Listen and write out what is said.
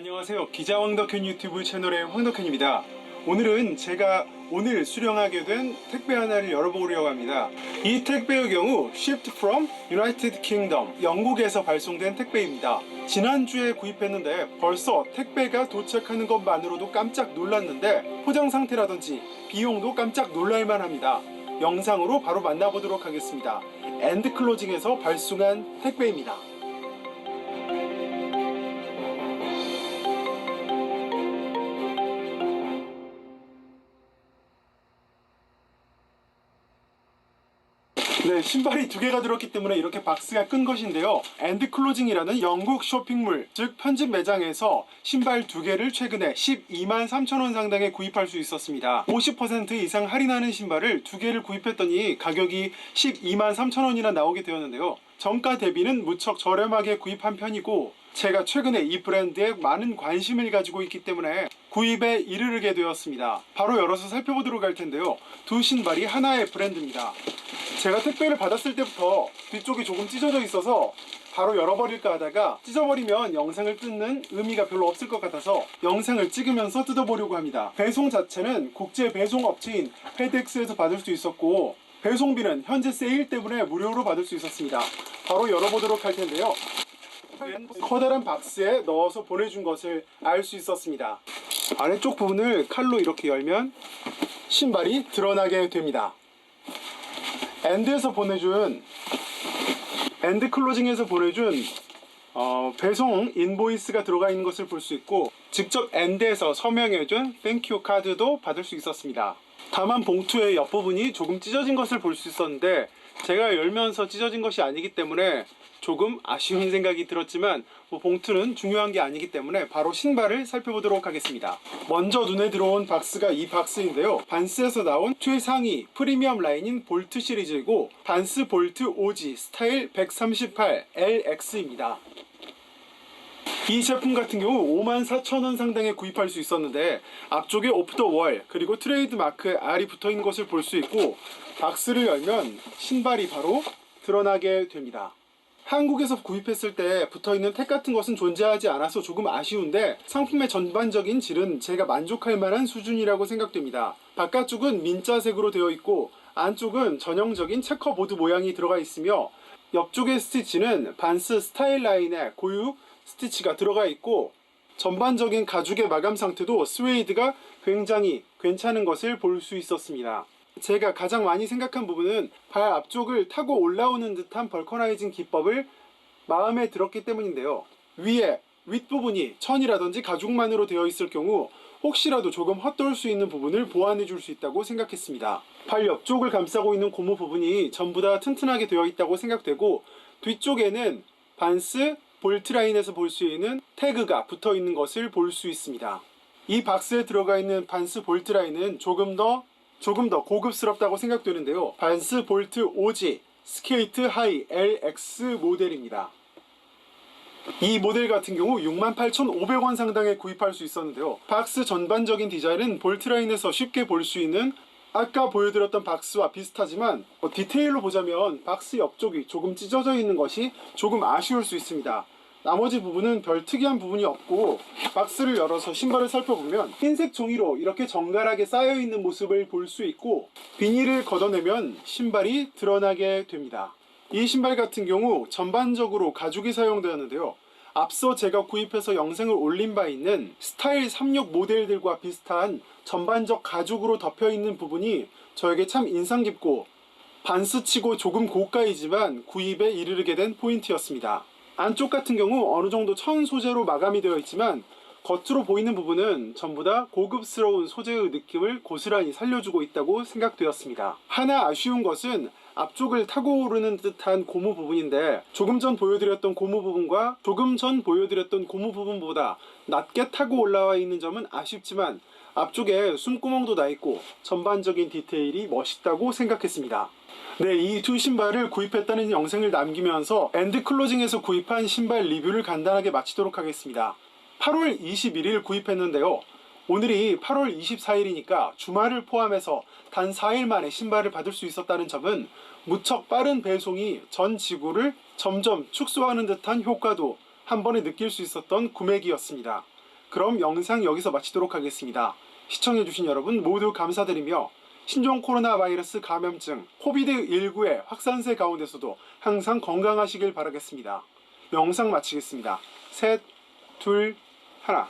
안녕하세요. 기자 황덕현 유튜브 채널의 황덕현입니다. 오늘은 제가 오늘 수령하게 된 택배 하나를 열어보려고 합니다. 이 택배의 경우 Shipped from United Kingdom, 영국에서 발송된 택배입니다. 지난주에 구입했는데 벌써 택배가 도착하는 것만으로도 깜짝 놀랐는데 포장 상태라든지 비용도 깜짝 놀랄만 합니다. 영상으로 바로 만나보도록 하겠습니다. 엔드클로징에서 발송한 택배입니다. 네, 신발이 두 개가 들었기 때문에 이렇게 박스가 끈 것인데요. 엔드클로징이라는 영국 쇼핑몰, 즉 편집 매장에서 신발 두 개를 최근에 12만 3천 원 상당에 구입할 수 있었습니다. 50% 이상 할인하는 신발을 두 개를 구입했더니 가격이 12만 3천 원이나 나오게 되었는데요. 정가 대비는 무척 저렴하게 구입한 편이고 제가 최근에 이 브랜드에 많은 관심을 가지고 있기 때문에 구입에 이르게 되었습니다. 바로 열어서 살펴보도록 할 텐데요. 두 신발이 하나의 브랜드입니다. 제가 택배를 받았을 때부터 뒤쪽이 조금 찢어져 있어서 바로 열어버릴까 하다가 찢어버리면 영상을 끊는 의미가 별로 없을 것 같아서 영상을 찍으면서 뜯어보려고 합니다. 배송 자체는 국제 배송 업체인 페덱스에서 받을 수 있었고 배송비는 현재 세일 때문에 무료로 받을 수 있었습니다. 바로 열어보도록 할 텐데요. 커다란 박스에 넣어서 보내준 것을 알 수 있었습니다. 아래쪽 부분을 칼로 이렇게 열면 신발이 드러나게 됩니다. 엔드클로징에서 보내준 배송 인보이스가 들어가 있는 것을 볼 수 있고 직접 엔드에서 서명해준 땡큐 카드도 받을 수 있었습니다. 다만 봉투의 옆부분이 조금 찢어진 것을 볼 수 있었는데 제가 열면서 찢어진 것이 아니기 때문에 조금 아쉬운 생각이 들었지만 봉투는 중요한 게 아니기 때문에 바로 신발을 살펴보도록 하겠습니다. 먼저 눈에 들어온 박스가 이 박스인데요. 반스에서 나온 최상위 프리미엄 라인인 볼트 시리즈이고 반스 볼트 OG 스타일 138 LX입니다. 이 제품 같은 경우 54,000원 상당에 구입할 수 있었는데 앞쪽에 오프 더 월 그리고 트레이드 마크 R이 붙어있는 것을 볼 수 있고 박스를 열면 신발이 바로 드러나게 됩니다. 한국에서 구입했을 때 붙어있는 택 같은 것은 존재하지 않아서 조금 아쉬운데 상품의 전반적인 질은 제가 만족할 만한 수준이라고 생각됩니다. 바깥쪽은 민자색으로 되어 있고 안쪽은 전형적인 체커보드 모양이 들어가 있으며 옆쪽의 스티치는 반스 스타일 라인의 고유 스티치가 들어가 있고 전반적인 가죽의 마감 상태도 스웨이드가 굉장히 괜찮은 것을 볼 수 있었습니다. 제가 가장 많이 생각한 부분은 발 앞쪽을 타고 올라오는 듯한 벌커나이징 기법을 마음에 들었기 때문인데요. 위에 윗부분이 천이라든지 가죽만으로 되어 있을 경우 혹시라도 조금 헛돌 수 있는 부분을 보완해 줄 수 있다고 생각했습니다. 발 옆쪽을 감싸고 있는 고무 부분이 전부 다 튼튼하게 되어 있다고 생각되고 뒤쪽에는 반스 볼트 라인에서 볼 수 있는 태그가 붙어 있는 것을 볼 수 있습니다. 이 박스에 들어가 있는 반스 볼트 라인은 조금 더 고급스럽다고 생각되는데요. 반스 볼트 OG 스케이트 하이 LX 모델입니다. 이 모델 같은 경우 68,500원 상당에 구입할 수 있었는데요. 박스 전반적인 디자인은 볼트 라인에서 쉽게 볼 수 있는 아까 보여드렸던 박스와 비슷하지만 디테일로 보자면 박스 옆쪽이 조금 찢어져 있는 것이 조금 아쉬울 수 있습니다. 나머지 부분은 별 특이한 부분이 없고 박스를 열어서 신발을 살펴보면 흰색 종이로 이렇게 정갈하게 쌓여있는 모습을 볼 수 있고 비닐을 걷어내면 신발이 드러나게 됩니다. 이 신발 같은 경우 전반적으로 가죽이 사용되었는데요. 앞서 제가 구입해서 영상을 올린 바 있는 스타일 36 모델들과 비슷한 전반적 가죽으로 덮여있는 부분이 저에게 참 인상 깊고 반스치고 조금 고가이지만 구입에 이르게 된 포인트였습니다. 안쪽 같은 경우 어느 정도 천 소재로 마감이 되어 있지만 겉으로 보이는 부분은 전부 다 고급스러운 소재의 느낌을 고스란히 살려주고 있다고 생각되었습니다. 하나 아쉬운 것은 앞쪽을 타고 오르는 듯한 고무 부분인데 조금 전 보여드렸던 고무 부분보다 낮게 타고 올라와 있는 점은 아쉽지만 앞쪽에 숨구멍도 나 있고 전반적인 디테일이 멋있다고 생각했습니다. 네, 이 두 신발을 구입했다는 영상을 남기면서 엔드클로징에서 구입한 신발 리뷰를 간단하게 마치도록 하겠습니다. 8월 21일 구입했는데요. 오늘이 8월 24일이니까 주말을 포함해서 단 4일 만에 신발을 받을 수 있었다는 점은 무척 빠른 배송이 전 지구를 점점 축소하는 듯한 효과도 한 번에 느낄 수 있었던 구매기였습니다. 그럼 영상 여기서 마치도록 하겠습니다. 시청해주신 여러분 모두 감사드리며 신종 코로나 바이러스 감염증 코비드19의 확산세 가운데서도 항상 건강하시길 바라겠습니다. 영상 마치겠습니다. 셋, 둘, 하나.